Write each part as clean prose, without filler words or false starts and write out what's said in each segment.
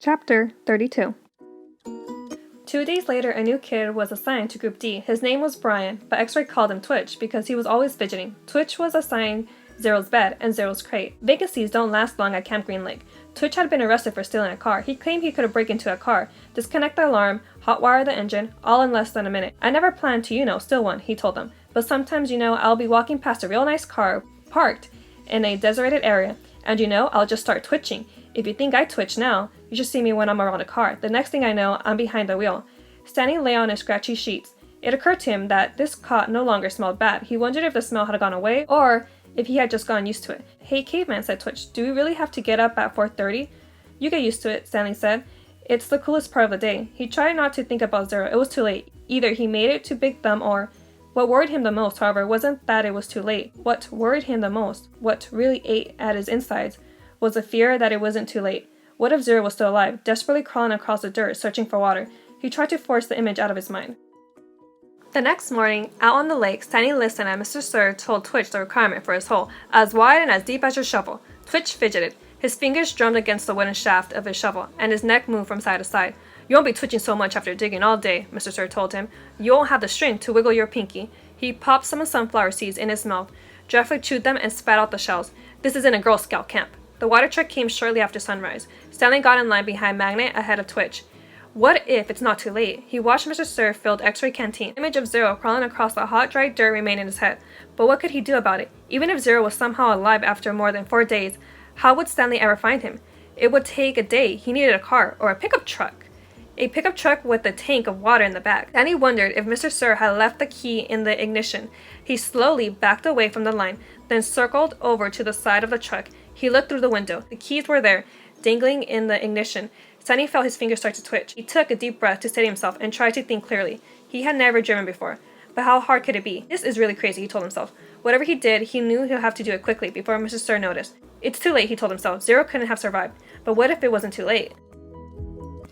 Chapter 32. 2 days later, a new kid was assigned to Group D. His name was Brian, but X-Ray called him Twitch because he was always fidgeting. Twitch was assigned Zero's bed and Zero's crate. Vacancies don't last long at Camp Green Lake. Twitch had been arrested for stealing a car. He claimed he could break into a car, disconnect the alarm, hotwire the engine, all in less than a minute. I never planned to, steal one, he told them. But sometimes, I'll be walking past a real nice car parked in a deserted area, and I'll just start twitching. If you think I twitch now, you should see me when I'm around a car. The next thing I know, I'm behind the wheel. Stanley lay on his scratchy sheets. It occurred to him that this cot no longer smelled bad. He wondered if the smell had gone away, or if he had just gotten used to it. "Hey, caveman," said Twitch, "do we really have to get up at 4:30? "You get used to it," Stanley said. "It's the coolest part of the day." He tried not to think about Zero. It was too late. Either he made it to Big Thumb or... What worried him the most, however, wasn't that it was too late. What worried him the most, what really ate at his insides, was the fear that it wasn't too late. What if Zero was still alive, desperately crawling across the dirt, searching for water? He tried to force the image out of his mind. The next morning, out on the lake, Stanley listened as Mr. Sir told Twitch the requirement for his hole, as wide and as deep as your shovel. Twitch fidgeted. His fingers drummed against the wooden shaft of his shovel, and his neck moved from side to side. "You won't be twitching so much after digging all day," Mr. Sir told him. "You won't have the strength to wiggle your pinky." He popped some sunflower seeds in his mouth, carefully chewed them, and spat out the shells. "This isn't a Girl Scout camp." The water truck came shortly after sunrise. Stanley got in line behind Magnet ahead of Twitch. What if it's not too late? He watched Mr. Sir fill the X-ray canteen. The image of Zero crawling across the hot, dry dirt remained in his head. But what could he do about it? Even if Zero was somehow alive after more than 4 days, how would Stanley ever find him? It would take a day. He needed a car, or a pickup truck. A pickup truck with a tank of water in the back. Stanley wondered if Mr. Sir had left the key in the ignition. He slowly backed away from the line, then circled over to the side of the truck. He looked through the window. The keys were there, dangling in the ignition. Stanley felt his fingers start to twitch. He took a deep breath to steady himself and tried to think clearly. He had never driven before. But how hard could it be? This is really crazy, he told himself. Whatever he did, he knew he'll have to do it quickly before Mr. Sir noticed. It's too late, he told himself. Zero couldn't have survived. But what if it wasn't too late?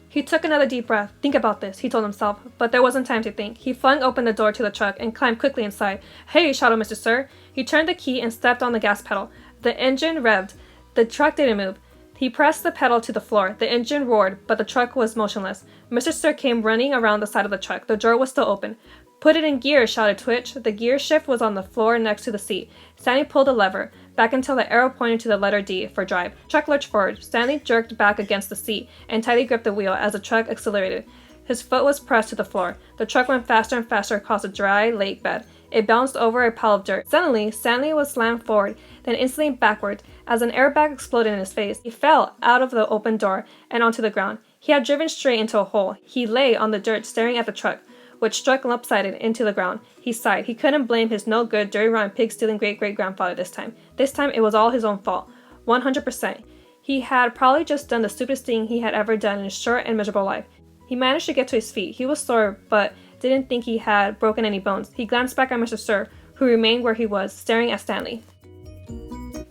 He took another deep breath. Think about this, he told himself, but there wasn't time to think. He flung open the door to the truck and climbed quickly inside. "Hey," shouted Mr. Sir. He turned the key and stepped on the gas pedal. The engine revved. The truck didn't move. He pressed the pedal to the floor. The engine roared, but the truck was motionless. Mr. Sir came running around the side of the truck. The door was still open. "Put it in gear," shouted Twitch. The gear shift was on the floor next to the seat. Stanley pulled the lever, back until the arrow pointed to the letter D for drive. The truck lurched forward. Stanley jerked back against the seat and tightly gripped the wheel as the truck accelerated. His foot was pressed to the floor. The truck went faster and faster across a dry lake bed. It bounced over a pile of dirt. Suddenly, Stanley was slammed forward, then instantly backward, as an airbag exploded in his face. He fell out of the open door and onto the ground. He had driven straight into a hole. He lay on the dirt staring at the truck, which struck lopsided into the ground. He sighed. He couldn't blame his no-good, dirty, rotten, pig-stealing great-great-grandfather this time. This time, it was all his own fault. 100%. He had probably just done the stupidest thing he had ever done in his short and miserable life. He managed to get to his feet. He was sore, but didn't think he had broken any bones. He glanced back at Mr. Sir, who remained where he was, staring at Stanley.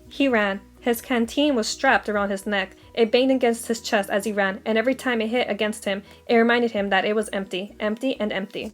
He ran. His canteen was strapped around his neck. It banged against his chest as he ran, and every time it hit against him, it reminded him that it was empty, empty, and empty.